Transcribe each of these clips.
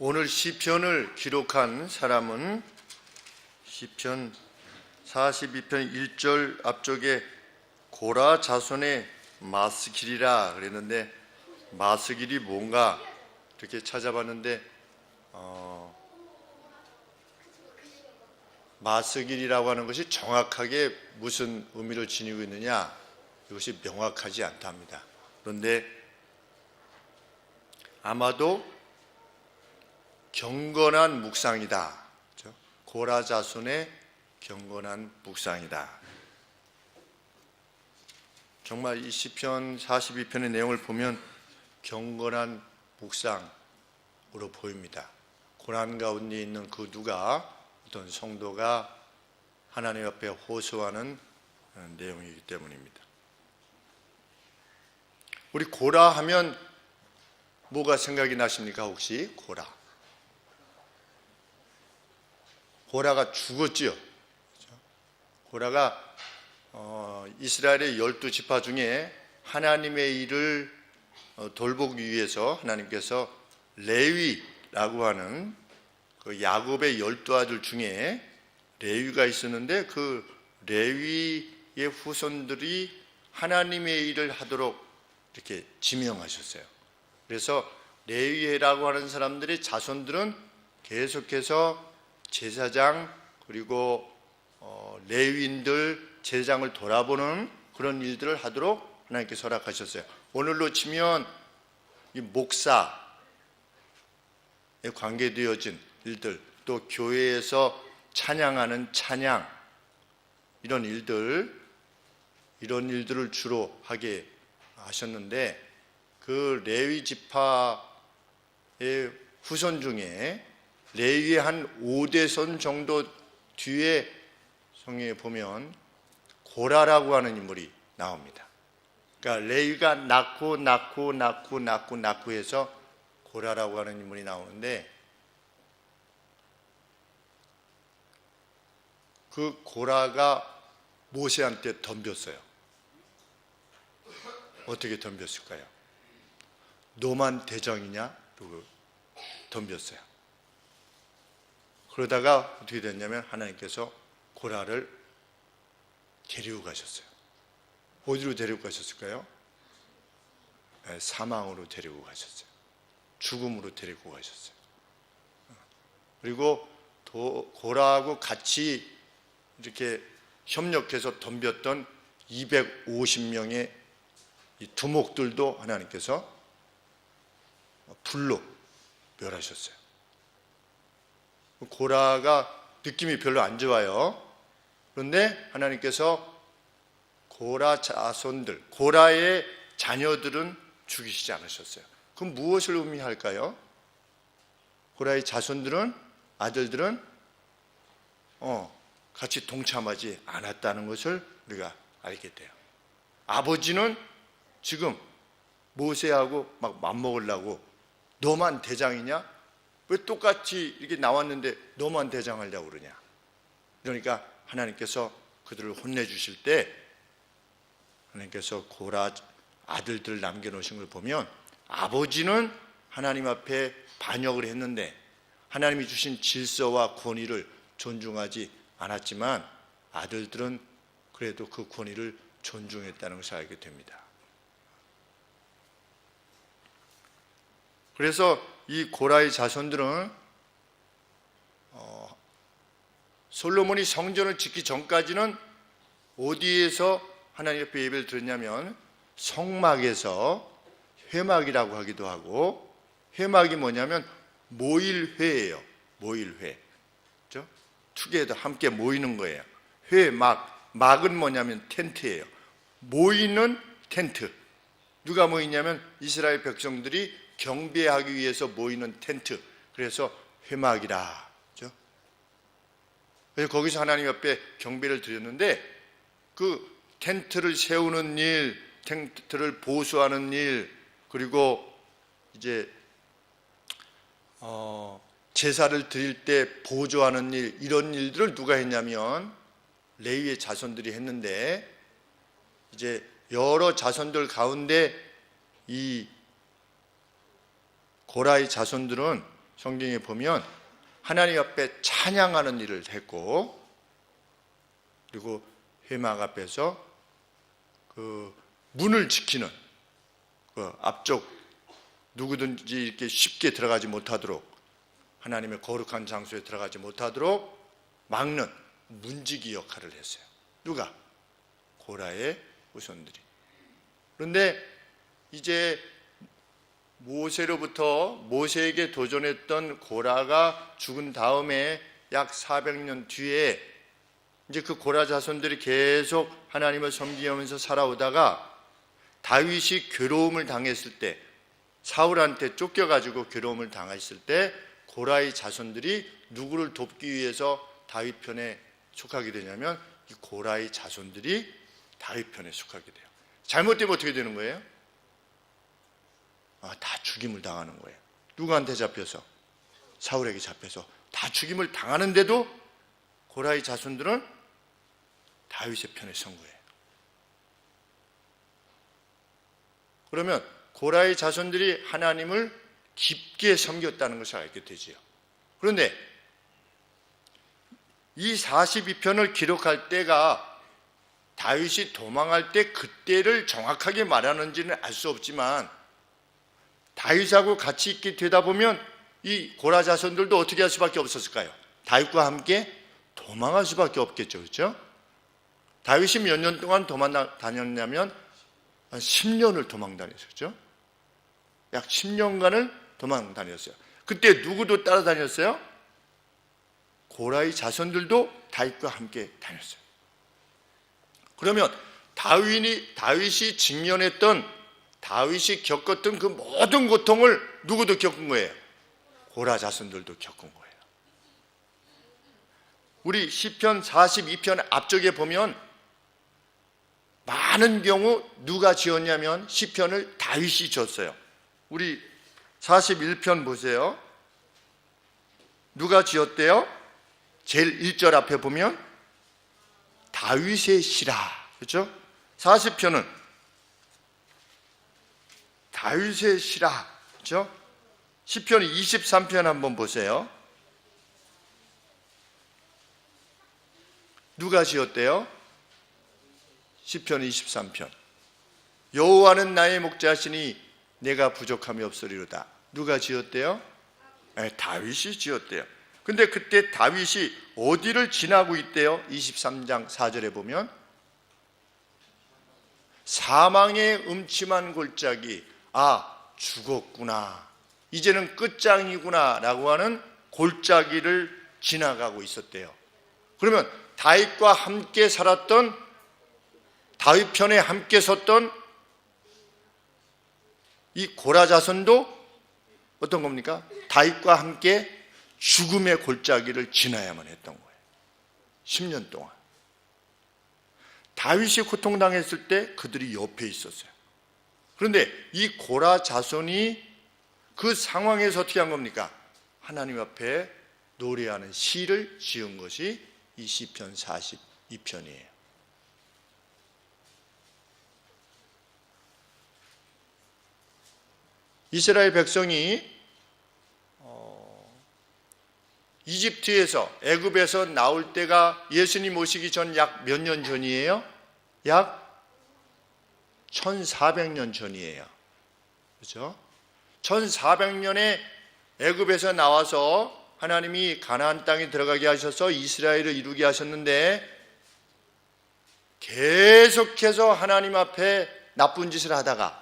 오늘 시편을 기록한 사람은 시편 42편 1절 앞쪽에 고라 자손의 마스길이라 그랬는데, 마스길이 뭔가 이렇게 찾아봤는데 마스길이라고 하는 것이 정확하게 무슨 의미를 지니고 있느냐, 이것이 명확하지 않답니다. 그런데 아마도 경건한 묵상이다. 고라 자손의 경건한 묵상이다. 정말 이 시편 42편의 내용을 보면 경건한 묵상으로 보입니다. 고난 가운데 있는 그 누가, 어떤 성도가 하나님 앞에 호소하는 내용이기 때문입니다. 우리 고라 하면 뭐가 생각이 나십니까? 혹시 고라가 죽었지요. 고라가 이스라엘의 12지파 중에 하나님의 일을 돌보기 위해서 하나님께서 레위라고 하는 그 야곱의 12아들 중에 레위가 있었는데, 그 레위의 후손들이 하나님의 일을 하도록 이렇게 지명하셨어요. 그래서 레위라고 하는 사람들의 자손들은 계속해서 제사장, 그리고 레위인들, 제사장을 돌아보는 그런 일들을 하도록 하나님께서 허락하셨어요. 오늘로 치면 이 목사에 관계되어진 일들, 또 교회에서 찬양하는 찬양, 이런 일들을 주로 하게 하셨는데, 그 레위 지파의 후손 중에 레위의 한 5대손 정도 뒤에 성경에 보면 고라라고 하는 인물이 나옵니다. 그러니까 레위가 낳고 해서 고라라고 하는 인물이 나오는데, 그 고라가 모세한테 덤볐어요. 어떻게 덤볐을까요? 너만 대장이냐? 그러고 덤볐어요. 그러다가 어떻게 됐냐면 하나님께서 고라를 데리고 가셨어요. 어디로 데리고 가셨을까요? 사망으로 데리고 가셨어요. 죽음으로 데리고 가셨어요. 그리고 고라하고 같이 이렇게 협력해서 덤볐던 250명의 이 두목들도 하나님께서 불로 멸하셨어요. 고라가 느낌이 별로 안 좋아요. 그런데 하나님께서 고라 자손들, 고라의 자녀들은 죽이시지 않으셨어요. 그럼 무엇을 의미할까요? 고라의 자손들은, 아들들은 같이 동참하지 않았다는 것을 우리가 알게 돼요. 아버지는 지금 모세하고 막 맞먹으려고, 너만 대장이냐? 왜 똑같이 이렇게 나왔는데 너만 대장하려고 그러냐? 그러니까 하나님께서 그들을 혼내주실 때, 하나님께서 고라 아들들을 남겨놓으신 걸 보면, 아버지는 하나님 앞에 반역을 했는데 하나님이 주신 질서와 권위를 존중하지 않았지만, 아들들은 그래도 그 권위를 존중했다는 것을 알게 됩니다. 그래서 이 고라의 자손들은 솔로몬이 성전을 짓기 전까지는 어디에서 하나님 앞에 예배를 드렸냐면 성막에서, 회막이라고 하기도 하고, 회막이 뭐냐면 모일회예요. 모일회, 그렇죠? 투게더, 함께 모이는 거예요. 회막, 막은 뭐냐면 텐트예요. 모이는 텐트. 누가 모이냐면 이스라엘 백성들이 경배하기 위해서 모이는 텐트. 그래서 회막이라. 그렇죠? 그래서 거기서 하나님 앞에 경배를 드렸는데, 그 텐트를 세우는 일, 텐트를 보수하는 일, 그리고 이제 제사를 드릴 때 보조하는 일, 이런 일들을 누가 했냐면 레위의 자손들이 했는데, 이제 여러 자손들 가운데 이 고라의 자손들은 성경에 보면 하나님 앞에 찬양하는 일을 했고, 그리고 회막 앞에서 그 문을 지키는 그 앞쪽 누구든지 이렇게 쉽게 들어가지 못하도록, 하나님의 거룩한 장소에 들어가지 못하도록 막는 문지기 역할을 했어요. 누가? 고라의 후손들이. 그런데 이제 모세에게 도전했던 고라가 죽은 다음에 약 400년 뒤에 이제 그 고라 자손들이 계속 하나님을 섬기면서 살아오다가 다윗이 괴로움을 당했을 때, 사울한테 쫓겨가지고 괴로움을 당했을 때 고라의 자손들이 누구를 돕기 위해서 다윗 편에 속하게 되냐면 이 고라의 자손들이 다윗 편에 속하게 돼요. 잘못되면 어떻게 되는 거예요? 다 죽임을 당하는 거예요. 누구한테 잡혀서? 사울에게 잡혀서 다 죽임을 당하는데도 고라의 자손들은 다윗의 편에 선 거예요. 그러면 고라의 자손들이 하나님을 깊게 섬겼다는 것을 알게 되지요. 그런데 이 42편을 기록할 때가 다윗이 도망할 때 그때를 정확하게 말하는지는 알 수 없지만, 다윗하고 같이 있게 되다 보면 이 고라 자손들도 어떻게 할 수밖에 없었을까요? 다윗과 함께 도망할 수밖에 없겠죠. 그렇죠? 다윗이 몇 년 동안 도망 다녔냐면 한 10년을 도망 다녔었죠. 약 10년간을 도망 다녔어요. 그때 누구도 따라다녔어요? 고라의 자손들도 다윗과 함께 다녔어요. 그러면 다윗이 직면했던, 다윗이 겪었던 그 모든 고통을 누구도 겪은 거예요? 고라 자손들도 겪은 거예요. 우리 시편 42편 앞쪽에 보면 많은 경우 누가 지었냐면 시편을 다윗이 지었어요. 우리 41편 보세요. 누가 지었대요? 제일 1절 앞에 보면 다윗의 시라. 그렇죠? 40편은 다윗의 시라. 그렇죠? 시편 23편 한번 보세요. 누가 지었대요? 시편 23편. 여호와는 나의 목자시니 내가 부족함이 없으리로다. 누가 지었대요? 다윗이 지었대요. 근데 그때 다윗이 어디를 지나고 있대요? 23장 4절에 보면 사망의 음침한 골짜기, 죽었구나, 이제는 끝장이구나 라고 하는 골짜기를 지나가고 있었대요. 그러면 다윗과 함께 살았던, 다윗 편에 함께 섰던 이 고라 자손도 어떤 겁니까? 다윗과 함께 죽음의 골짜기를 지나야만 했던 거예요. 10년 동안. 다윗이 고통당했을 때 그들이 옆에 있었어요. 그런데 이 고라 자손이 그 상황에서 어떻게 한 겁니까? 하나님 앞에 노래하는 시를 지은 것이 이 시편 42편이에요. 이스라엘 백성이 이집트에서, 애굽에서 나올 때가 예수님 오시기 전 약 몇 년 전이에요? 약 1400년 전이에요. 그렇죠? 1400년에 애굽에서 나와서 하나님이 가나안 땅에 들어가게 하셔서 이스라엘을 이루게 하셨는데, 계속해서 하나님 앞에 나쁜 짓을 하다가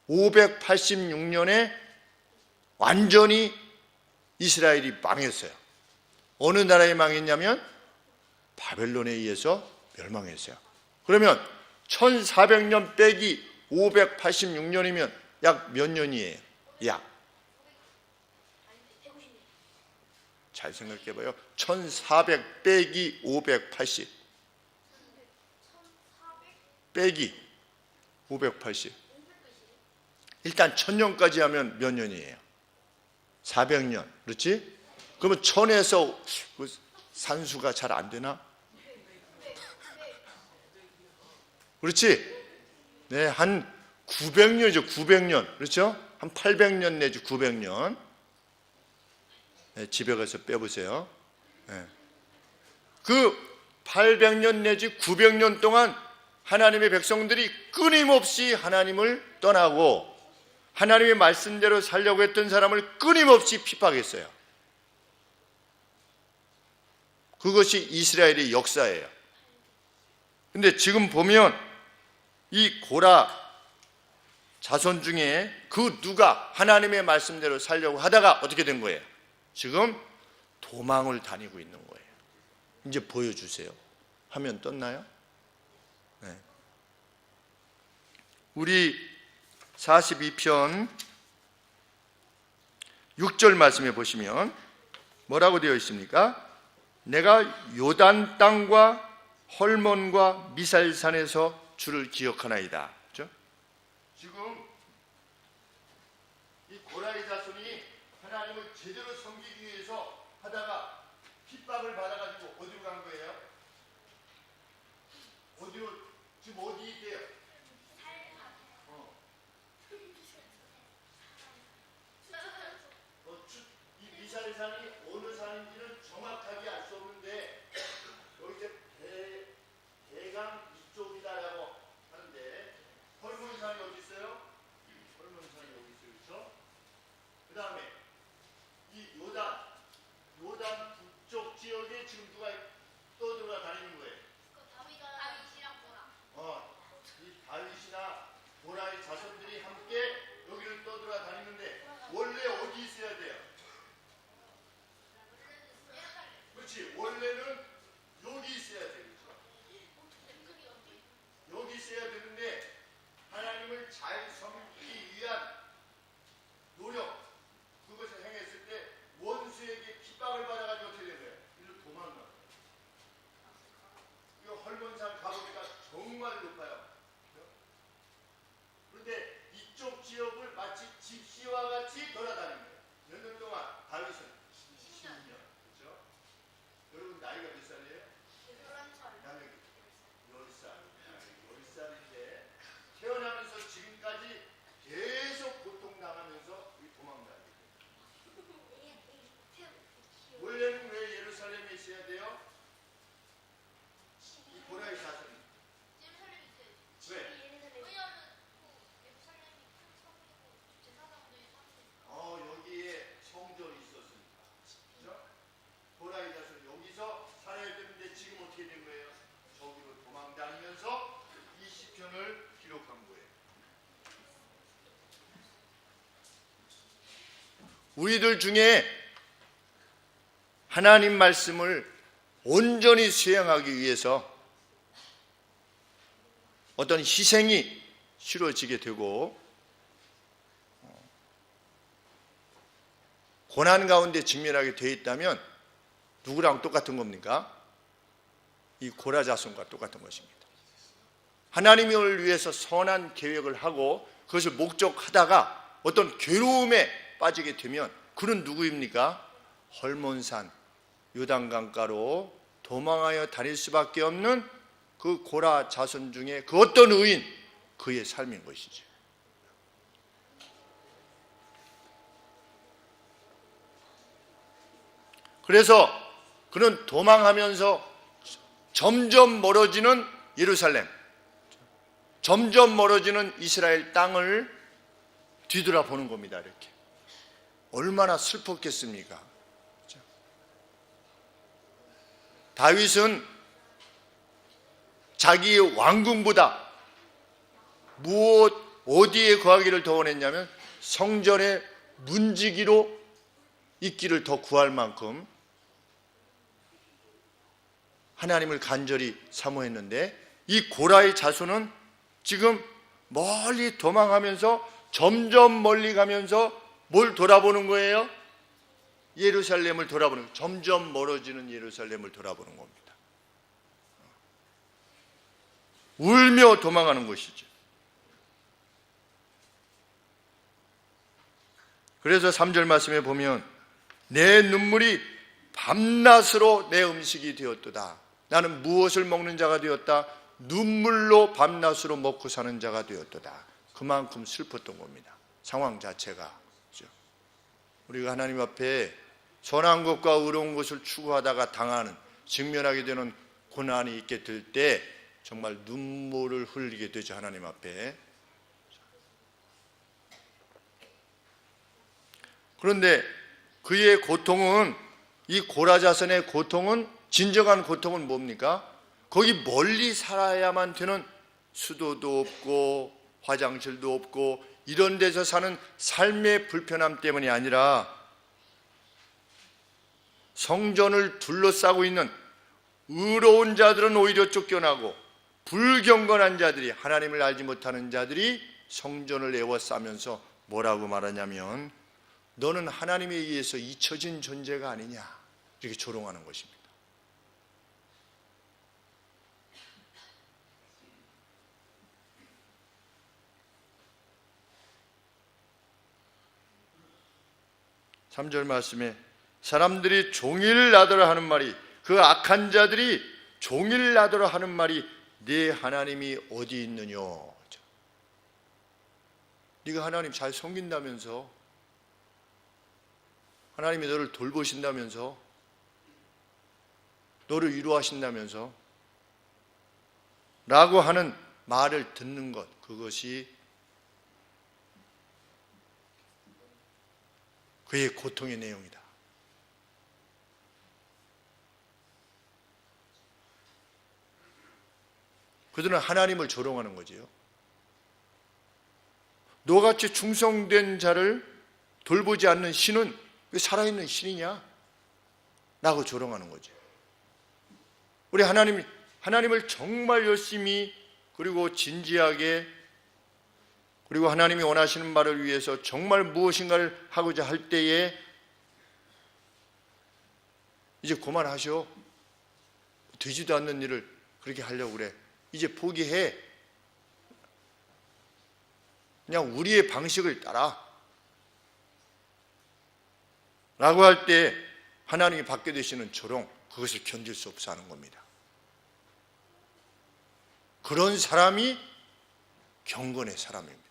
586년에 완전히 이스라엘이 망했어요. 어느 나라에 망했냐면 바벨론에 의해서 멸망했어요. 그러면 1400년 빼기 586년이면 약 몇 년이에요? 잘 생각해봐요. 1400 빼기 580 빼기 580, 일단 1000년까지 하면 몇 년이에요? 400년. 그렇지? 그러면 1000에서 산수가 잘 안 되나? 그렇지? 네, 한 900년이죠. 900년. 그렇죠? 한 800년 내지 900년. 집에 가서 빼보세요. 그 800년 내지 900년 동안 하나님의 백성들이 끊임없이 하나님을 떠나고 하나님의 말씀대로 살려고 했던 사람을 끊임없이 핍박했어요. 그것이 이스라엘의 역사예요. 근데 지금 보면 이 고라 자손 중에 그 누가 하나님의 말씀대로 살려고 하다가 어떻게 된 거예요? 지금 도망을 다니고 있는 거예요. 이제 보여주세요. 화면 떴나요? 네. 우리 42편 6절 말씀에 보시면 뭐라고 되어 있습니까? 내가 요단 땅과 헐몬과 미살산에서 주를 기억하나이다. 그렇죠? 지금 이 고라의 자손이 하나님을 제대로 섬기기 위해서 하다가 핍박을 받아가지고 어디로 간 거예요? 어디로, 지금 어디 있대요? 이 미살산이 어느 산인지는 정확하게 알 수 없는데 여기 이제 대강 이쪽이다라고 하는데 헐몬산이 어디 있어요? 헐몬산이 여기 있어요. 그렇죠? 그 다음에 이 요단 북쪽 지역에 지금 누가 떠들어 다니는 거예요? 이 다윗이나 고라의 자손들이 함께 여기를 떠들어 다니는데 원래 어디 있어야 돼요? 그렇지. 원래는 여기 있어야 돼요. 여기 있어야 되는데 하나님을 잘 섬기기 위한 노력, 그것을 행했을 때 원수에게 핍박을 받아가지고 어떻게 된 거예요? 이리로 도망가. 이거 헐몬산 가보니까 정말 높아요. 그런데 이쪽 지역을 마치 집시와 같이 돌아다니는 거예요. 몇 년 동안? 다윗은 10년. 그렇죠? 여러분 나이가 몇 살이에요? 10살인데 태어나면서 지금까지 계속 고통당하면서 도망다니고. 원래는 왜 예루살렘에 있어야 돼요? 이 고라의 자손이. 왜? 여기에 성전이 있었으니까. 그렇죠? 고라의 자손 여기서 살아야 되는데 지금 어떻게 된 거예요? 저기로 도망다니면서 이 시편을 기록한 거예요. 우리들 중에 하나님 말씀을 온전히 수행하기 위해서 어떤 희생이 치러지게 되고 고난 가운데 직면하게 되어 있다면 누구랑 똑같은 겁니까? 이 고라 자손과 똑같은 것입니다. 하나님을 위해서 선한 계획을 하고 그것을 목적하다가 어떤 괴로움에 빠지게 되면 그는 누구입니까? 헐몬산, 요단강가로 도망하여 다닐 수밖에 없는 그 고라 자손 중에 그 어떤 의인, 그의 삶인 것이죠. 그래서 그는 도망하면서 점점 멀어지는 예루살렘, 점점 멀어지는 이스라엘 땅을 뒤돌아보는 겁니다. 이렇게 얼마나 슬펐겠습니까? 다윗은 자기의 왕궁보다 어디에 거하기를 더 원했냐면 성전의 문지기로 있기를 더 구할 만큼 하나님을 간절히 사모했는데 이 고라의 자손은 지금 멀리 도망하면서 점점 멀리 가면서 뭘 돌아보는 거예요? 예루살렘을 돌아보는 거예요. 점점 멀어지는 예루살렘을 돌아보는 겁니다. 울며 도망하는 것이죠. 그래서 3절 말씀에 보면 내 눈물이 밤낮으로 내 음식이 되었도다. 나는 무엇을 먹는 자가 되었다? 눈물로 밤낮으로 먹고 사는 자가 되었도다. 그만큼 슬펐던 겁니다. 상황 자체가. 우리가 하나님 앞에 선한 것과 의로운 것을 추구하다가 당하는, 직면하게 되는 고난이 있게 될 때 정말 눈물을 흘리게 되죠, 하나님 앞에. 그런데 그의 고통은, 이 고라자선의 고통은, 진정한 고통은 뭡니까? 거기 멀리 살아야만 되는, 수도도 없고 화장실도 없고 이런 데서 사는 삶의 불편함 때문이 아니라 성전을 둘러싸고 있는 의로운 자들은 오히려 쫓겨나고 불경건한 자들이, 하나님을 알지 못하는 자들이 성전을 에워싸면서 뭐라고 말하냐면 너는 하나님에 의해서 잊혀진 존재가 아니냐, 이렇게 조롱하는 것입니다. 삼절 말씀에 사람들이 종일 나더라 하는 말이, 그 악한 자들이 종일 나더라 하는 말이 네 하나님이 어디 있느냐. 네가 하나님 잘 섬긴다면서, 하나님이 너를 돌보신다면서, 너를 위로하신다면서 라고 하는 말을 듣는 것, 그것이 그의 고통의 내용이다. 그들은 하나님을 조롱하는 거지요. 너같이 충성된 자를 돌보지 않는 신은 왜 살아있는 신이냐? 라고 조롱하는 거죠. 우리 하나님을 정말 열심히, 그리고 진지하게, 그리고 하나님이 원하시는 바를 위해서 정말 무엇인가를 하고자 할 때에 이제 그만하셔. 되지도 않는 일을 그렇게 하려고 그래. 이제 포기해. 그냥 우리의 방식을 따라. 라고 할 때 하나님이 받게 되시는 조롱, 그것을 견딜 수 없어 하는 겁니다. 그런 사람이 경건의 사람입니다.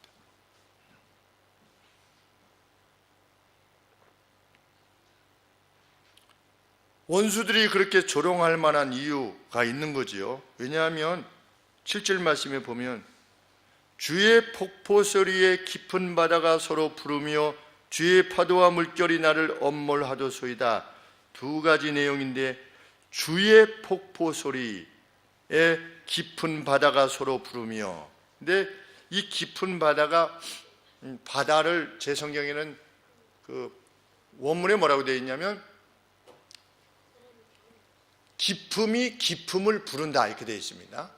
원수들이 그렇게 조롱할 만한 이유가 있는 거지요. 왜냐하면 7절 말씀에 보면 주의 폭포 소리에 깊은 바다가 서로 부르며 주의 파도와 물결이 나를 엄몰하도소이다. 두 가지 내용인데, 주의 폭포 소리에 깊은 바다가 서로 부르며, 근데 이 깊은 바다가, 바다를 제 성경에는 그 원문에 뭐라고 되어 있냐면 깊음이 깊음을 부른다, 이렇게 되어 있습니다.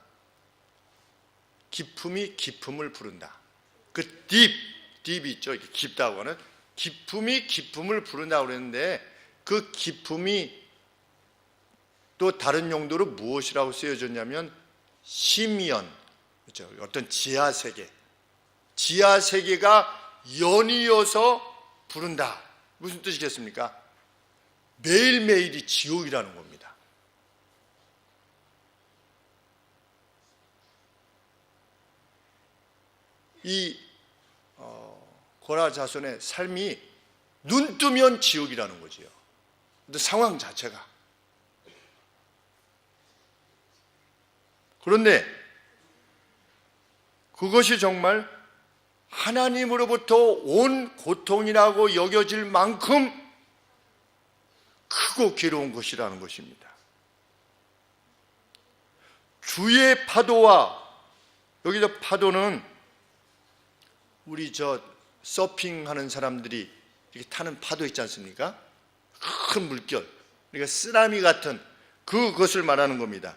깊음이 깊음을 부른다. 그 딥이 있죠. 이렇게 깊다고 하는, 깊음이 깊음을 부른다고 그랬는데, 그 깊음이 또 다른 용도로 무엇이라고 쓰여졌냐면 심연, 그렇죠? 어떤 지하세계, 지하세계가 연이어서 부른다. 무슨 뜻이겠습니까? 매일매일이 지옥이라는 겁니다. 이 고라 자손의 삶이 눈 뜨면 지옥이라는 거지요. 근데 상황 자체가. 그런데 그것이 정말 하나님으로부터 온 고통이라고 여겨질 만큼 크고 괴로운 것이라는 것입니다. 주의 파도와, 여기서 파도는 우리 서핑하는 사람들이 이렇게 타는 파도 있지 않습니까? 큰 물결, 그러니까 쓰나미 같은 그것을 말하는 겁니다.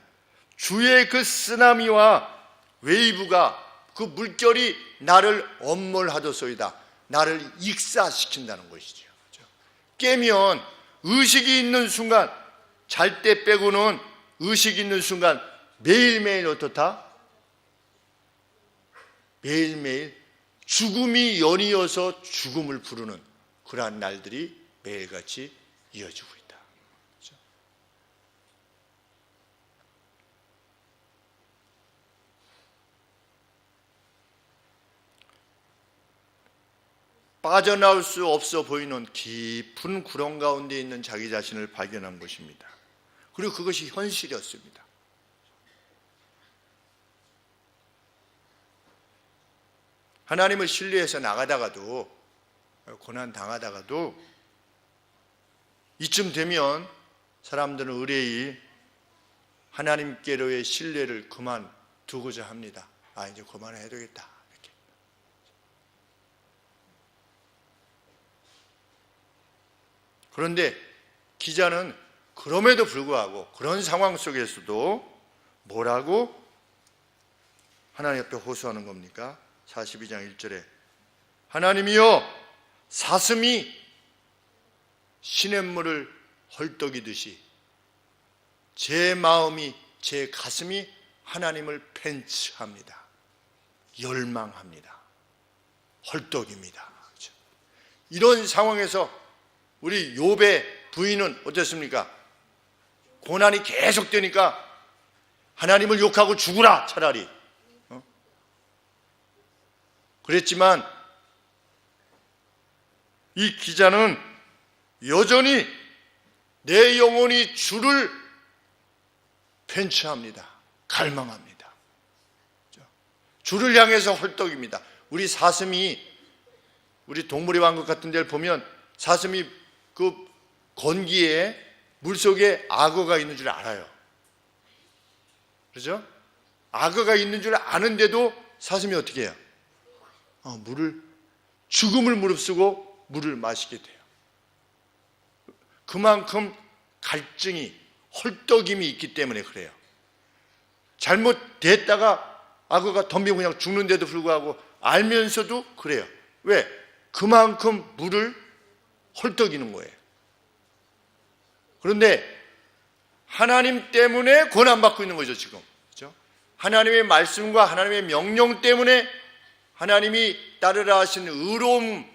주의 그 쓰나미와 웨이브가, 그 물결이 나를 엄몰하도소이다. 나를 익사시킨다는 것이죠. 깨면 의식이 있는 순간, 잘 때 빼고는 의식이 있는 순간 매일매일 어떻다? 매일매일 죽음이 연이어서 죽음을 부르는 그러한 날들이 매일같이 이어지고 있다. 그렇죠? 빠져나올 수 없어 보이는 깊은 구렁 가운데 있는 자기 자신을 발견한 것입니다. 그리고 그것이 현실이었습니다. 하나님을 신뢰해서 나가다가도, 고난 당하다가도 이쯤 되면 사람들은 의뢰이 하나님께로의 신뢰를 그만두고자 합니다. 이제 그만해야 되겠다. 이렇게. 그런데 기자는 그럼에도 불구하고 그런 상황 속에서도 뭐라고 하나님 앞에 호소하는 겁니까? 42장 1절에 하나님이여, 사슴이 시냇물을 헐떡이듯이 제 마음이, 제 가슴이 하나님을 팬츠합니다. 열망합니다. 헐떡입니다. 그렇죠? 이런 상황에서 우리 욥의 부인은 어땠습니까? 고난이 계속되니까 하나님을 욕하고 죽으라, 차라리. 그랬지만 이 기자는 여전히 내 영혼이 주를 팬츠합니다. 갈망합니다. 주를 향해서 헐떡입니다. 우리 사슴이, 우리 동물의 왕국 같은 데를 보면 사슴이 그 건기에 물속에 악어가 있는 줄 알아요. 그렇죠? 악어가 있는 줄 아는데도 사슴이 어떻게 해요? 죽음을 무릅쓰고 물을 마시게 돼요. 그만큼 갈증이, 헐떡임이 있기 때문에 그래요. 잘못됐다가 악어가 덤비고 그냥 죽는데도 불구하고 알면서도 그래요. 왜? 그만큼 물을 헐떡이는 거예요. 그런데 하나님 때문에 고난받고 있는 거죠, 지금. 그렇죠? 하나님의 말씀과 하나님의 명령 때문에 하나님이 따르라 하신 의로움,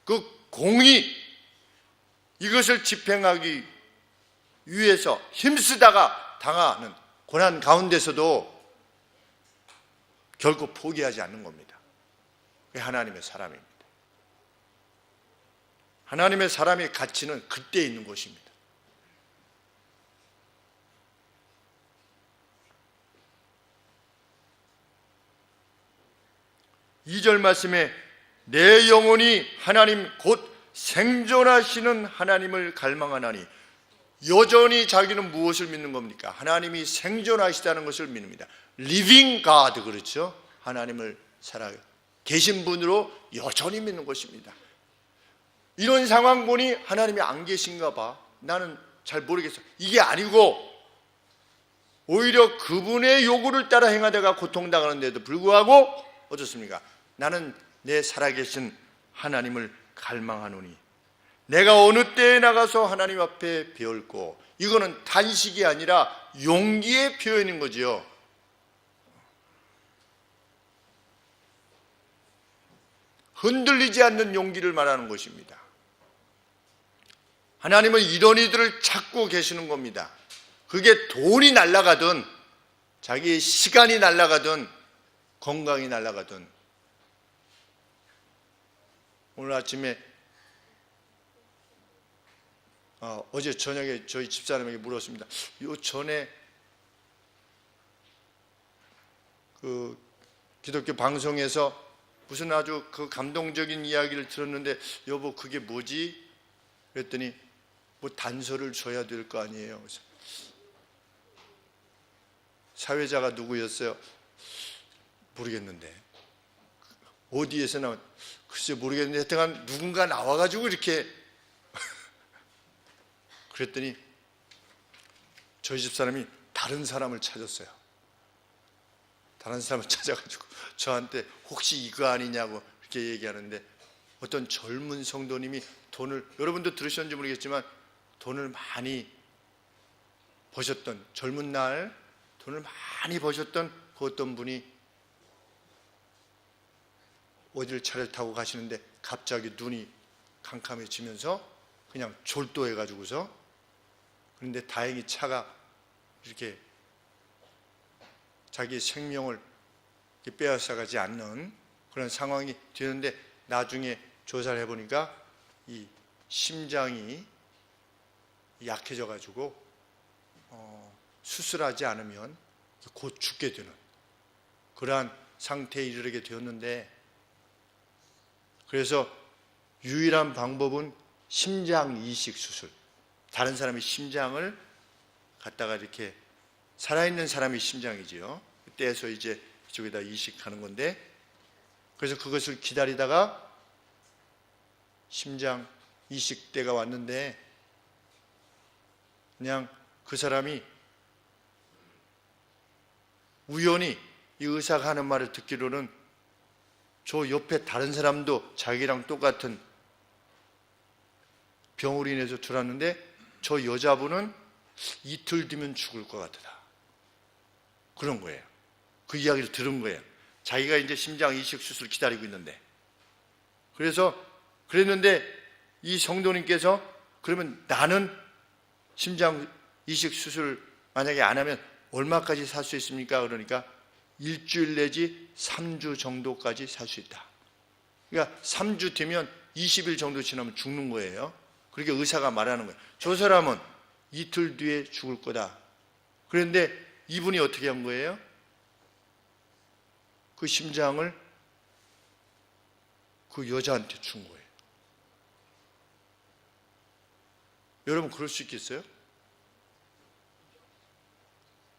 그 공의, 이것을 집행하기 위해서 힘쓰다가 당하는 고난 가운데서도 결코 포기하지 않는 겁니다. 그게 하나님의 사람입니다. 하나님의 사람의 가치는 그때 있는 것입니다. 이 절 말씀에 내 영혼이 하나님 곧 생존하시는 하나님을 갈망하나니, 여전히 자기는 무엇을 믿는 겁니까? 하나님이 생존하시다는 것을 믿습니다. Living God, 그렇죠? 하나님을 살아 계신 분으로 여전히 믿는 것입니다. 이런 상황 보니 하나님이 안 계신가 봐, 나는 잘 모르겠어, 이게 아니고 오히려 그분의 요구를 따라 행하다가 고통당하는데도 불구하고 어떻습니까? 나는 내 살아계신 하나님을 갈망하노니 내가 어느 때에 나가서 하나님 앞에 배울고, 이거는 탄식이 아니라 용기의 표현인 거지요. 흔들리지 않는 용기를 말하는 것입니다. 하나님은 이런 이들을 찾고 계시는 겁니다. 그게 돈이 날아가든 자기의 시간이 날아가든 건강이 날아가든. 오늘 아침에 어제 저녁에 저희 집사람에게 물었습니다. 요 전에 그 기독교 방송에서 무슨 아주 그 감동적인 이야기를 들었는데 여보 그게 뭐지? 그랬더니 뭐 단서를 줘야 될 거 아니에요. 그래서 사회자가 누구였어요? 모르겠는데 어디에서 나온, 글쎄 모르겠는데 하여튼 누군가 나와가지고 이렇게 그랬더니 저희 집사람이 다른 사람을 찾았어요. 다른 사람을 찾아가지고 저한테 혹시 이거 아니냐고 이렇게 얘기하는데, 어떤 젊은 성도님이 돈을, 여러분도 들으셨는지 모르겠지만 돈을 많이 버셨던, 젊은 날 돈을 많이 버셨던 그 어떤 분이 어디를 차를 타고 가시는데 갑자기 눈이 캄캄해지면서 그냥 졸도해가지고서, 그런데 다행히 차가 이렇게 자기 생명을 빼앗아가지 않는 그런 상황이 되는데, 나중에 조사를 해보니까 이 심장이 약해져 가지고 수술하지 않으면 곧 죽게 되는 그러한 상태에 이르게 되었는데, 그래서 유일한 방법은 심장 이식 수술, 다른 사람의 심장을 갖다가 이렇게, 살아있는 사람의 심장이지요, 떼서 이제 이쪽에다 이식하는 건데, 그래서 그것을 기다리다가 심장 이식 때가 왔는데, 그냥 그 사람이 우연히 이 의사가 하는 말을 듣기로는 저 옆에 다른 사람도 자기랑 똑같은 병으로 인해서 들어왔는데 저 여자분은 이틀 뒤면 죽을 것 같다, 그런 거예요. 그 이야기를 들은 거예요. 자기가 이제 심장 이식 수술 기다리고 있는데, 그랬는데 이 성도님께서 그러면 나는 심장 이식 수술 만약에 안 하면 얼마까지 살 수 있습니까? 그러니까 일주일 내지 3주 정도까지 살 수 있다. 그러니까 3주 되면 20일 정도 지나면 죽는 거예요. 그렇게 의사가 말하는 거예요. 저 사람은 이틀 뒤에 죽을 거다. 그런데 이분이 어떻게 한 거예요? 그 심장을 그 여자한테 준 거예요. 여러분 그럴 수 있겠어요?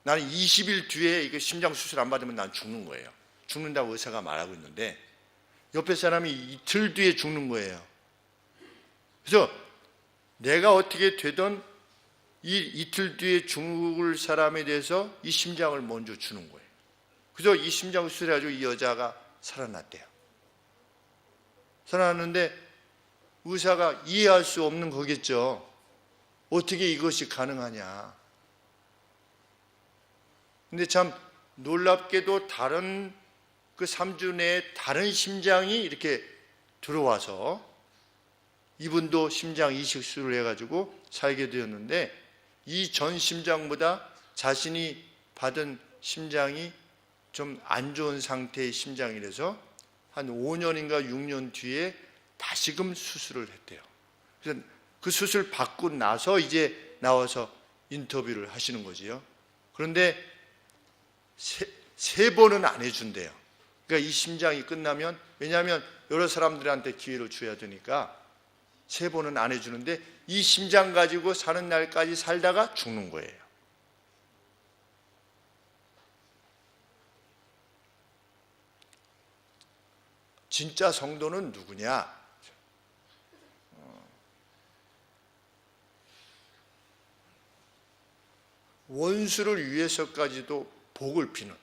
나는 20일 뒤에 이거 심장 수술 안 받으면 난 죽는 거예요. 죽는다고 의사가 말하고 있는데 옆에 사람이 이틀 뒤에 죽는 거예요. 그래서 내가 어떻게 되든 이 이틀 뒤에 죽을 사람에 대해서 이 심장을 먼저 주는 거예요. 그래서 이 심장 수술해가지고 이 여자가 살아났대요. 살아났는데 의사가 이해할 수 없는 거겠죠. 어떻게 이것이 가능하냐. 근데 참 놀랍게도 다른 그 3주 내에 다른 심장이 이렇게 들어와서 이분도 심장 이식 수술을 해가지고 살게 되었는데, 이 전 심장보다 자신이 받은 심장이 좀 안 좋은 상태의 심장이라서 한 5년인가 6년 뒤에 다시금 수술을 했대요. 그래서 그 수술 받고 나서 이제 나와서 인터뷰를 하시는 거지요. 그런데 세 번은 안 해준대요. 그러니까 이 심장이 끝나면, 왜냐하면 여러 사람들한테 기회를 줘야 되니까 3번은 안 해주는데 이 심장 가지고 사는 날까지 살다가 죽는 거예요. 진짜 성도는 누구냐? 원수를 위해서까지도 복을 비는,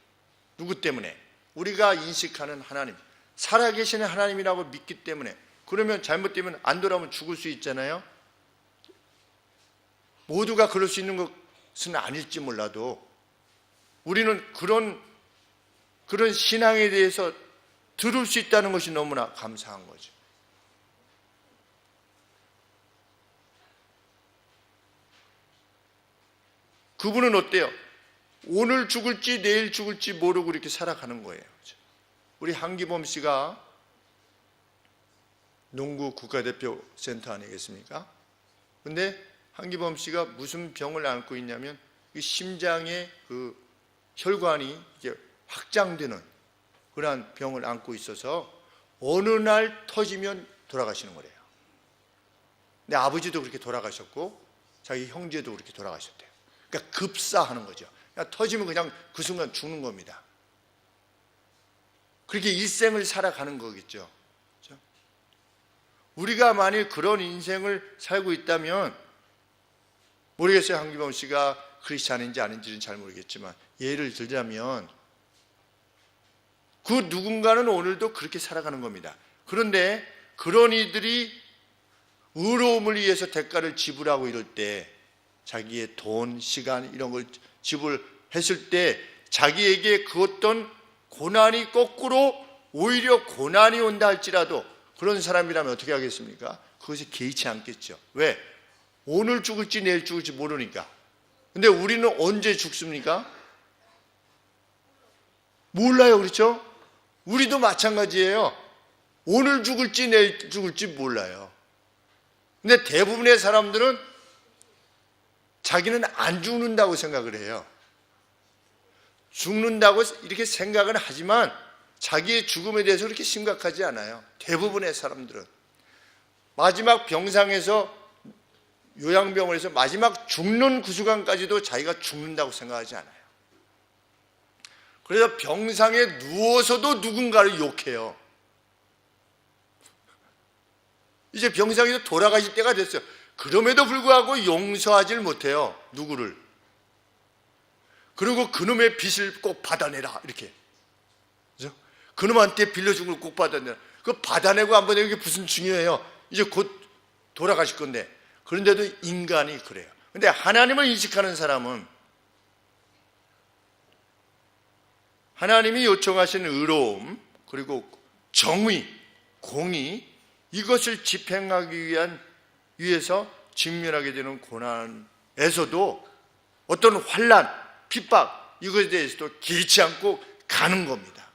누구 때문에? 우리가 인식하는 하나님, 살아계시는 하나님이라고 믿기 때문에. 그러면 잘못되면 안 돌아오면 죽을 수 있잖아요. 모두가 그럴 수 있는 것은 아닐지 몰라도 우리는 그런 신앙에 대해서 들을 수 있다는 것이 너무나 감사한 거죠. 그분은 어때요? 오늘 죽을지 내일 죽을지 모르고 이렇게 살아가는 거예요. 우리 한기범 씨가 농구 국가대표 센터 아니겠습니까? 근데 한기범 씨가 무슨 병을 앓고 있냐면 이 심장의 그 혈관이 이게 확장되는 그러한 병을 앓고 있어서 어느 날 터지면 돌아가시는 거래요. 근데 아버지도 그렇게 돌아가셨고 자기 형제도 그렇게 돌아가셨대요. 그러니까 급사하는 거죠. 그냥 터지면 그냥 그 순간 죽는 겁니다. 그렇게 일생을 살아가는 거겠죠. 그렇죠? 우리가 만일 그런 인생을 살고 있다면, 모르겠어요. 한기범 씨가 크리스찬인지 아닌지는 잘 모르겠지만 예를 들자면 그 누군가는 오늘도 그렇게 살아가는 겁니다. 그런데 그런 이들이 의로움을 위해서 대가를 지불하고 이럴 때, 자기의 돈, 시간 이런 걸 지불했을 때 자기에게 그 어떤 고난이 거꾸로 오히려 고난이 온다 할지라도 그런 사람이라면 어떻게 하겠습니까? 그것이 개의치 않겠죠. 왜? 오늘 죽을지 내일 죽을지 모르니까. 근데 우리는 언제 죽습니까? 몰라요. 그렇죠? 우리도 마찬가지예요. 오늘 죽을지 내일 죽을지 몰라요. 근데 대부분의 사람들은 자기는 안 죽는다고 생각을 해요. 죽는다고 이렇게 생각은 하지만 자기의 죽음에 대해서 그렇게 심각하지 않아요. 대부분의 사람들은 마지막 병상에서, 요양병원에서 마지막 죽는 그 순간까지도 자기가 죽는다고 생각하지 않아요. 그래서 병상에 누워서도 누군가를 욕해요. 이제 병상에서 돌아가실 때가 됐어요. 그럼에도 불구하고 용서하지 못해요. 누구를. 그리고 그놈의 빚을 꼭 받아내라, 이렇게. 그죠? 그놈한테 빌려준 걸 꼭 받아내라. 그거 받아내고 안 받아내는 게 무슨 중요해요. 이제 곧 돌아가실 건데. 그런데도 인간이 그래요. 근데 하나님을 인식하는 사람은 하나님이 요청하신 의로움, 그리고 정의, 공의, 이것을 집행하기 위해서 직면하게 되는 고난에서도 어떤 환난, 핍박, 이것에 대해서도 개의치 않고 가는 겁니다.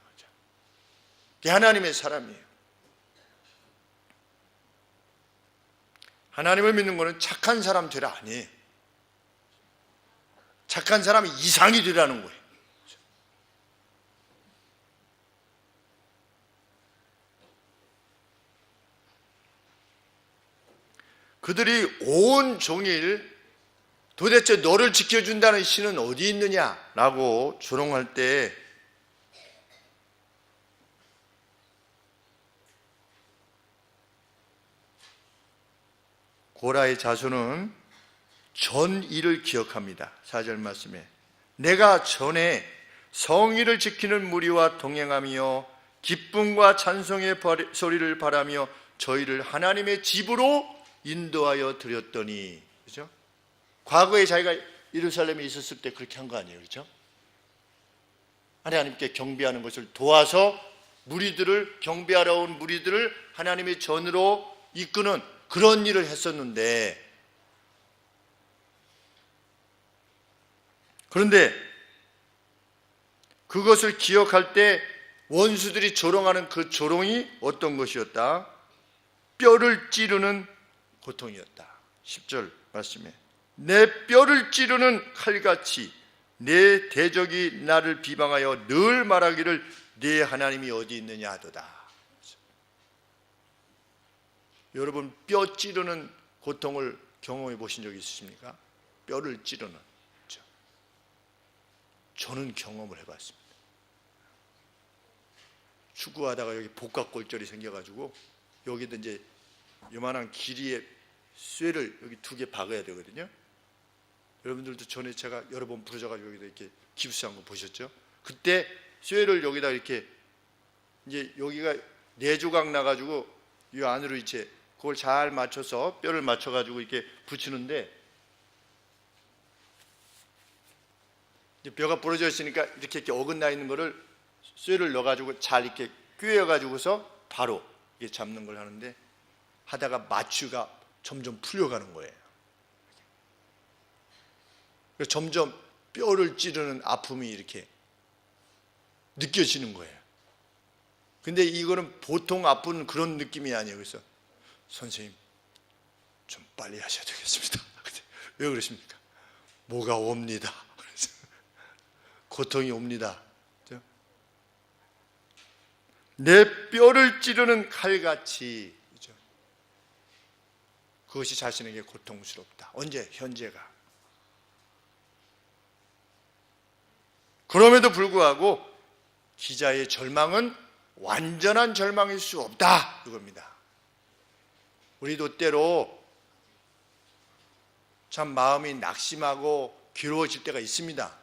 그게 하나님의 사람이에요. 하나님을 믿는 것은 착한 사람 되라 아니에요. 착한 사람 이상이 되라는 거예요. 그들이 온 종일 도대체 너를 지켜준다는 신은 어디 있느냐라고 조롱할 때 고라의 자손은 전 일을 기억합니다. 4절 말씀에 내가 전에 성의를 지키는 무리와 동행하며 기쁨과 찬송의 소리를 바라며 저희를 하나님의 집으로 인도하여 드렸더니, 그렇죠? 과거에 자기가 예루살렘에 있었을 때 그렇게 한 거 아니에요, 그렇죠? 하나님께 경배하는 것을 도와서 무리들을, 경배하러 온 무리들을 하나님의 전으로 이끄는 그런 일을 했었는데, 그런데 그것을 기억할 때 원수들이 조롱하는 그 조롱이 어떤 것이었다? 뼈를 찌르는 고통이었다. 10절 말씀에 내 뼈를 찌르는 칼같이 내 대적이 나를 비방하여 늘 말하기를 네 하나님이 어디 있느냐 하도다. 여러분, 뼈 찌르는 고통을 경험해 보신 적 있으십니까? 뼈를 찌르는. 저는 경험을 해봤습니다. 축구하다가 여기 복각골절이 생겨가지고 여기도 이제 요만한 길이의 쇠를 여기 2개 박아야 되거든요. 여러분들도 전에 제가 여러 번 부러져가지고 여기다 이렇게 깁스한 거 보셨죠? 그때 쇠를 여기다 이렇게 이제 여기가 4조각 나가지고 이 안으로 이제 그걸 잘 맞춰서 뼈를 맞춰가지고 이렇게 붙이는데 이제 뼈가 부러져 있으니까 이렇게 어긋나 있는 거를 쇠를 넣어가지고 잘 이렇게 꿰어가지고서 바로 이게 잡는 걸 하는데 하다가 마취가 점점 풀려가는 거예요. 그래서 점점 뼈를 찌르는 아픔이 이렇게 느껴지는 거예요. 근데 이거는 보통 아픈 그런 느낌이 아니에요. 그래서 선생님 좀 빨리 하셔야 되겠습니다. 왜 그러십니까? 뭐가 옵니다. 고통이 옵니다. 내 뼈를 찌르는 칼같이, 그렇죠? 그것이 자신에게 고통스럽다. 언제? 현재가. 그럼에도 불구하고 기자의 절망은 완전한 절망일 수 없다, 이겁니다. 우리도 때로 참 마음이 낙심하고 괴로워질 때가 있습니다.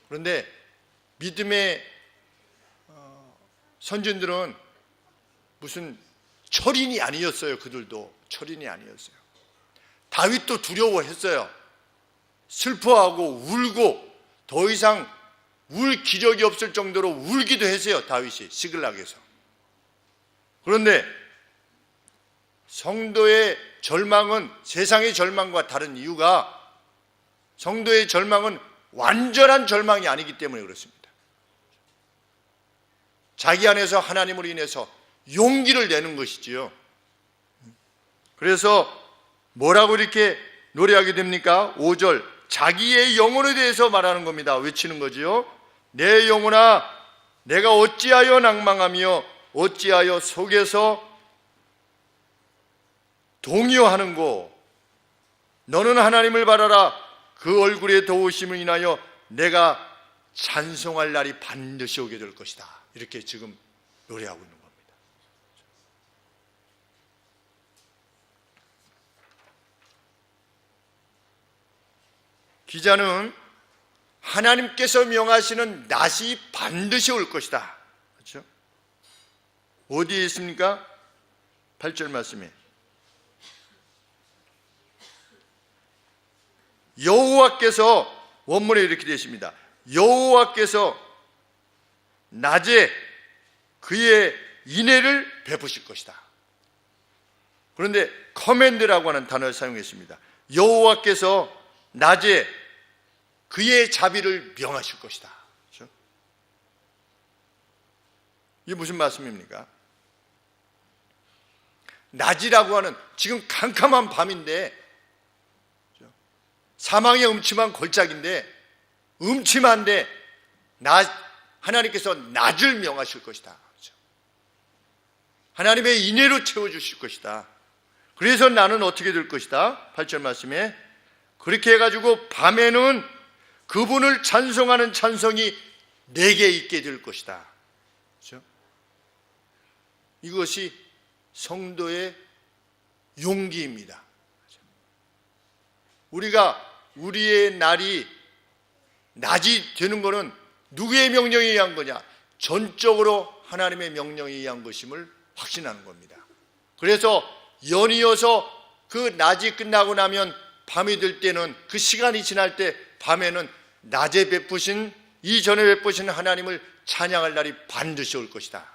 그런데 믿음의 선진들은 무슨 철인이 아니었어요. 그들도 철인이 아니었어요. 다윗도 두려워했어요. 슬퍼하고 울고 더 이상 울 기력이 없을 정도로 울기도 했어요. 다윗이 시글락에서. 그런데 성도의 절망은 세상의 절망과 다른 이유가 성도의 절망은 완전한 절망이 아니기 때문에 그렇습니다. 자기 안에서 하나님으로 인해서 용기를 내는 것이지요. 그래서 뭐라고 이렇게 노래하게 됩니까? 5절, 자기의 영혼에 대해서 말하는 겁니다. 외치는 거지요. 내 영혼아, 내가 어찌하여 낭망하며 어찌하여 속에서 동요하는고. 너는 하나님을 바라라. 그 얼굴의 도우심을 인하여 내가 찬송할 날이 반드시 오게 될 것이다. 이렇게 지금 노래하고 있는 겁니다. 기자는 하나님께서 명하시는 낮이 반드시 올 것이다. 그렇죠? 어디에 있습니까? 8절 말씀에 여호와께서, 원문에 이렇게 되어 있습니다. 여호와께서 낮에 그의 인애를 베푸실 것이다. 그런데 커맨드라고 하는 단어를 사용했습니다. 여호와께서 낮에 그의 자비를 명하실 것이다. 그렇죠? 이게 무슨 말씀입니까? 낮이라고 하는, 지금 캄캄한 밤인데, 사망의 음침한 골짜기인데, 음침한데 하나님께서 낮을 명하실 것이다. 그렇죠? 하나님의 인애로 채워주실 것이다. 그래서 나는 어떻게 될 것이다? 8절 말씀에 그렇게 해가지고 밤에는 그분을 찬송하는 찬송이 내게 있게 될 것이다. 그렇죠? 이것이 성도의 용기입니다. 우리의 날이 낮이 되는 것은 누구의 명령에 의한 거냐? 전적으로 하나님의 명령에 의한 것임을 확신하는 겁니다. 그래서 연이어서 그 낮이 끝나고 나면 밤이 될 때는, 그 시간이 지날 때 밤에는 낮에 베푸신, 이전에 베푸신 하나님을 찬양할 날이 반드시 올 것이다.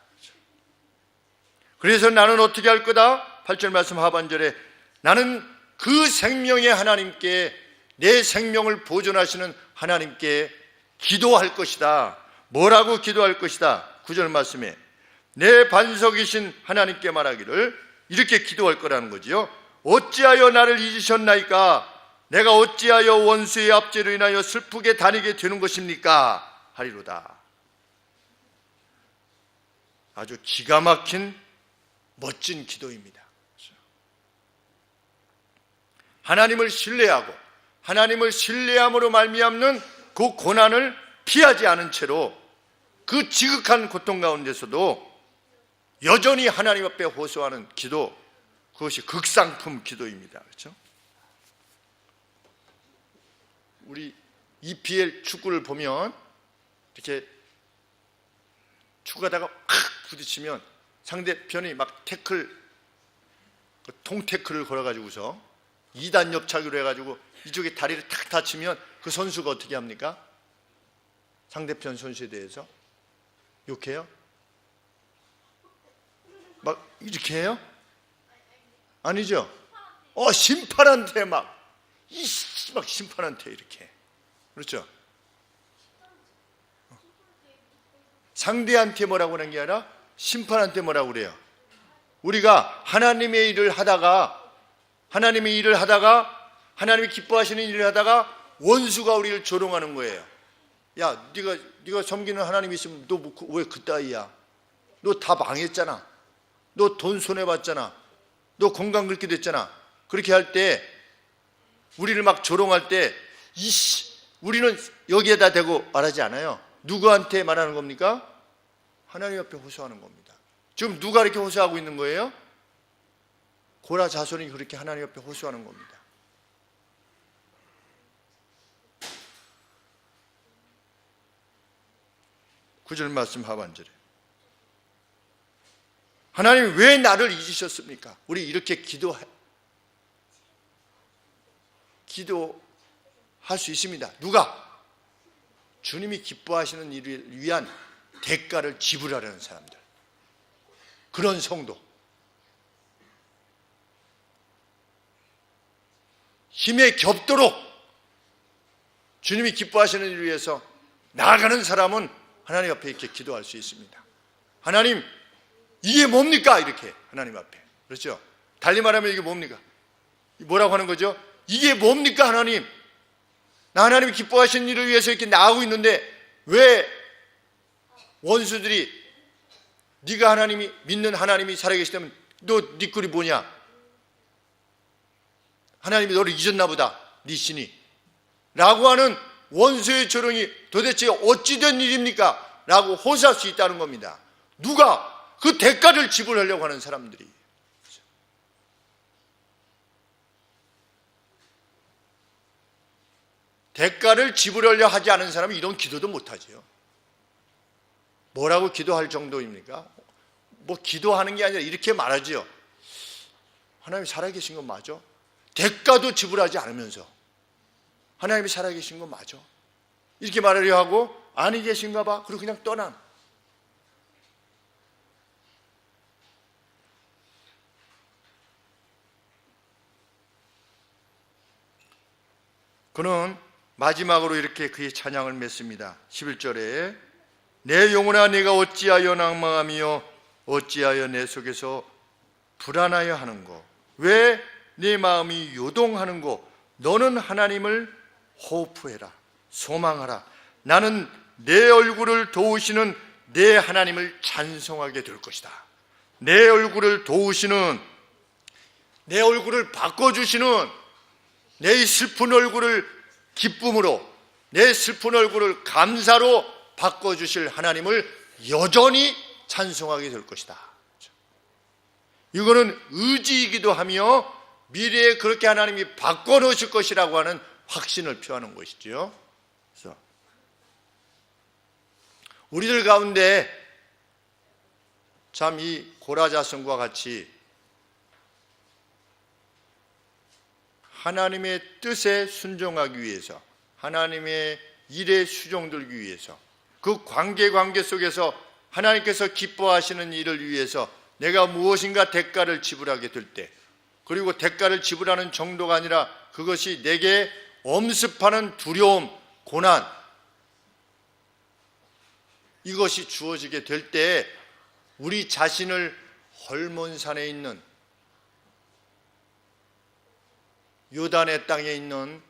그래서 나는 어떻게 할 거다? 8절 말씀 하반절에 나는 그 생명의 하나님께, 내 생명을 보존하시는 하나님께 기도할 것이다. 뭐라고 기도할 것이다? 9절 말씀에 내 반석이신 하나님께 말하기를, 이렇게 기도할 거라는 거지요. 어찌하여 나를 잊으셨나이까? 내가 어찌하여 원수의 압제로 인하여 슬프게 다니게 되는 것입니까? 하리로다. 아주 기가 막힌 멋진 기도입니다. 하나님을 신뢰하고 하나님을 신뢰함으로 말미암는 그 고난을 피하지 않은 채로 그 지극한 고통 가운데서도 여전히 하나님 앞에 호소하는 기도, 그것이 극상품 기도입니다. 그렇죠? 우리 EPL 축구를 보면 이렇게 축구하다가 팍 부딪히면 상대편이 막 통태클을 걸어가지고서 2단 옆차기로 해가지고 이쪽에 다리를 탁 다치면 그 선수가 어떻게 합니까? 상대편 선수에 대해서 욕해요? 막 이렇게 해요? 아니죠? 심판한테 막 심판한테 이렇게. 그렇죠? 상대한테 뭐라고 하는 게 아니라 심판한테 뭐라고 그래요? 우리가 하나님의 일을 하다가 하나님이 기뻐하시는 일을 하다가 원수가 우리를 조롱하는 거예요. 야, 네가 섬기는 하나님이 있으면 너 왜 그따위야? 너 다 망했잖아. 너 돈 손해봤잖아. 너 건강 긁게 됐잖아. 그렇게 할 때, 우리를 막 조롱할 때 우리는 여기에다 대고 말하지 않아요. 누구한테 말하는 겁니까? 하나님 앞에 호소하는 겁니다. 지금 누가 이렇게 호소하고 있는 거예요? 고라 자손이 그렇게 하나님 앞에 호소하는 겁니다. 구절 말씀 하반절에 하나님 왜 나를 잊으셨습니까? 우리 이렇게 기도할 수 있습니다. 누가? 주님이 기뻐하시는 일을 위한 대가를 지불하려는 사람들, 그런 성도, 힘에 겹도록 주님이 기뻐하시는 일을 위해서 나아가는 사람은 하나님 앞에 이렇게 기도할 수 있습니다. 하나님, 이게 뭡니까? 이렇게 하나님 앞에. 그렇죠? 달리 말하면 이게 뭡니까? 뭐라고 하는 거죠? 이게 뭡니까 하나님? 나 하나님이 기뻐하시는 일을 위해서 이렇게 나아가고 있는데 왜 원수들이 네가 하나님이 믿는 하나님이 살아계시다면 너 네 꼴이 뭐냐? 하나님이 너를 잊었나 보다 네 신이 라고 하는 원수의 조롱이 도대체 어찌된 일입니까? 라고 호소할 수 있다는 겁니다. 누가? 그 대가를 지불하려고 하는 사람들이. 대가를 지불하려 하지 않은 사람은 이런 기도도 못하죠. 뭐라고 기도할 정도입니까? 뭐 기도하는 게 아니라 이렇게 말하죠. 하나님이 살아계신 건 맞아? 대가도 지불하지 않으면서 하나님이 살아계신 건 맞아? 이렇게 말하려 하고 아니 계신가 봐. 그리고 그냥 떠난. 그는 마지막으로 이렇게 그의 찬양을 맺습니다. 11절에 내 영혼아 내가 어찌하여 낭망하며 어찌하여 내 속에서 불안하여 하는고 왜 내 마음이 요동하는고 너는 하나님을 호흡해라 소망하라 나는 내 얼굴을 도우시는 내 하나님을 찬송하게 될 것이다. 내 얼굴을 도우시는 내 얼굴을 바꿔주시는 내 슬픈 얼굴을 기쁨으로 내 슬픈 얼굴을 감사로 바꿔주실 하나님을 여전히 찬송하게 될 것이다. 이거는 의지이기도 하며 미래에 그렇게 하나님이 바꿔놓으실 것이라고 하는 확신을 표하는 것이죠. 그래서 우리들 가운데 참 이 고라자손과 같이 하나님의 뜻에 순종하기 위해서 하나님의 일에 수종들기 위해서 그 관계 속에서 하나님께서 기뻐하시는 일을 위해서 내가 무엇인가 대가를 지불하게 될 때 그리고 대가를 지불하는 정도가 아니라 그것이 내게 엄습하는 두려움, 고난 이것이 주어지게 될 때 우리 자신을 헐몬산에 있는 요단의 땅에 있는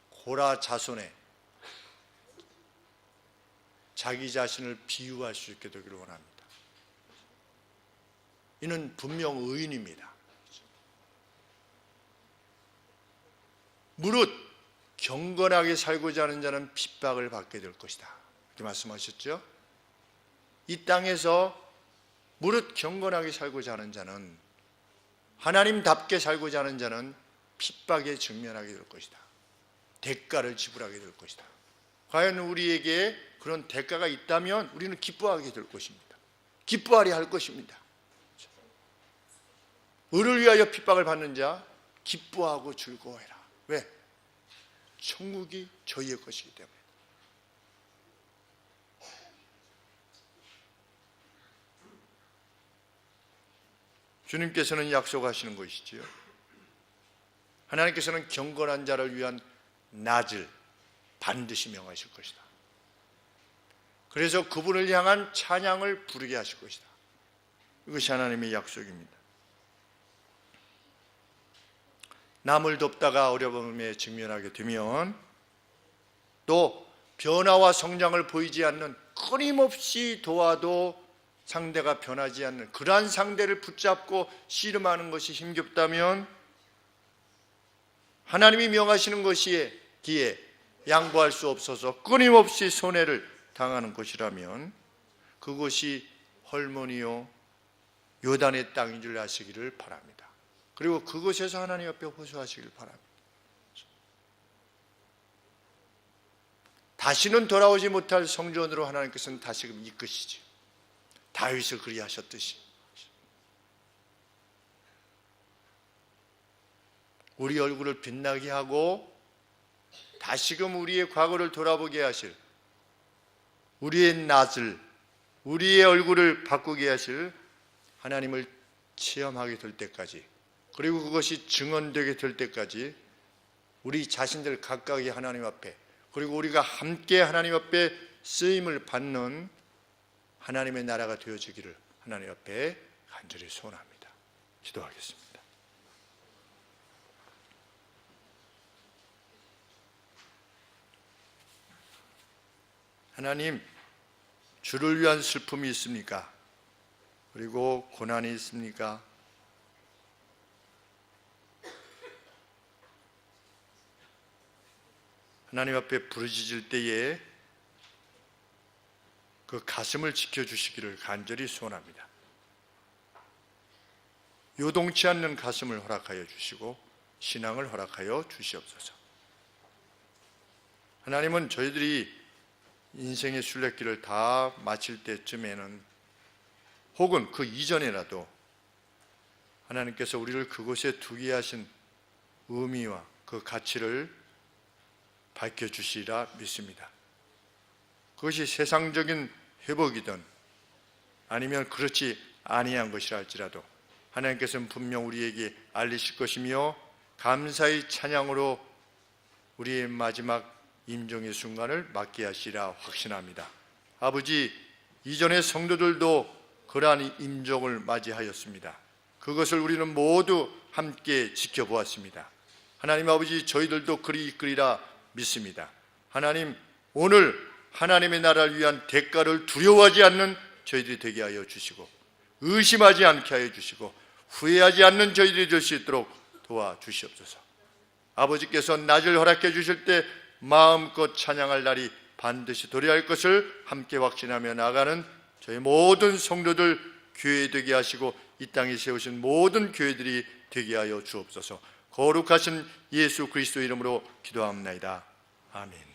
고라 자손에 자기 자신을 비유할 수 있게 되기를 원합니다. 이는 분명 의인입니다. 무릇 경건하게 살고자 하는 자는 핍박을 받게 될 것이다. 이렇게 말씀하셨죠? 이 땅에서 무릇 경건하게 살고자 하는 자는 하나님답게 살고자 하는 자는 핍박에 직면하게 될 것이다. 대가를 지불하게 될 것이다. 과연 우리에게 그런 대가가 있다면 우리는 기뻐하게 될 것입니다. 기뻐하려 할 것입니다. 의를 위하여 핍박을 받는 자 기뻐하고 즐거워해라. 왜? 천국이 저희의 것이기 때문에. 주님께서는 약속하시는 것이지요. 하나님께서는 경건한 자를 위한 낮을 반드시 명하실 것이다. 그래서 그분을 향한 찬양을 부르게 하실 것이다. 이것이 하나님의 약속입니다. 남을 돕다가 어려움에 직면하게 되면 또 변화와 성장을 보이지 않는 끊임없이 도와도 상대가 변하지 않는 그러한 상대를 붙잡고 씨름하는 것이 힘겹다면 하나님이 명하시는 것이기에 양보할 수 없어서 끊임없이 손해를 당하는 것이라면 그것이 헐몬이요 요단의 땅인 줄 아시기를 바랍니다. 그리고 그것에서 하나님 앞에 호소하시길 바랍니다. 다시는 돌아오지 못할 성전으로 하나님께서는 다시금 이끄시지. 다윗을 그리하셨듯이 우리 얼굴을 빛나게 하고 다시금 우리의 과거를 돌아보게 하실, 우리의 낯을, 우리의 얼굴을 바꾸게 하실 하나님을 체험하게 될 때까지, 그리고 그것이 증언되게 될 때까지 우리 자신들 각각이 하나님 앞에, 그리고 우리가 함께 하나님 앞에 쓰임을 받는 하나님의 나라가 되어지기를 하나님 앞에 간절히 소원합니다. 기도하겠습니다. 하나님, 주를 위한 슬픔이 있습니까? 그리고 고난이 있습니까? 하나님 앞에 부르짖을 때에 그 가슴을 지켜주시기를 간절히 소원합니다. 요동치 않는 가슴을 허락하여 주시고 신앙을 허락하여 주시옵소서. 하나님은 저희들이 인생의 순례길을 다 마칠 때쯤에는 혹은 그 이전에라도 하나님께서 우리를 그곳에 두게 하신 의미와 그 가치를 밝혀주시리라 믿습니다. 그것이 세상적인 회복이든 아니면 그렇지 아니한 것이라 할지라도 하나님께서는 분명 우리에게 알리실 것이며 감사의 찬양으로 우리의 마지막 임종의 순간을 맞게 하시리라 확신합니다. 아버지, 이전의 성도들도 그러한 임종을 맞이하였습니다. 그것을 우리는 모두 함께 지켜보았습니다. 하나님 아버지, 저희들도 그리 이끌리라 믿습니다. 하나님, 오늘 하나님의 나라를 위한 대가를 두려워하지 않는 저희들이 되게 하여 주시고 의심하지 않게 하여 주시고 후회하지 않는 저희들이 될 수 있도록 도와주시옵소서. 아버지께서 낮을 허락해 주실 때 마음껏 찬양할 날이 반드시 도래할 것을 함께 확신하며 나가는 저희 모든 성도들 교회 되게 하시고 이 땅에 세우신 모든 교회들이 되게 하여 주옵소서. 거룩하신 예수 그리스도 이름으로 기도합니다. 아멘.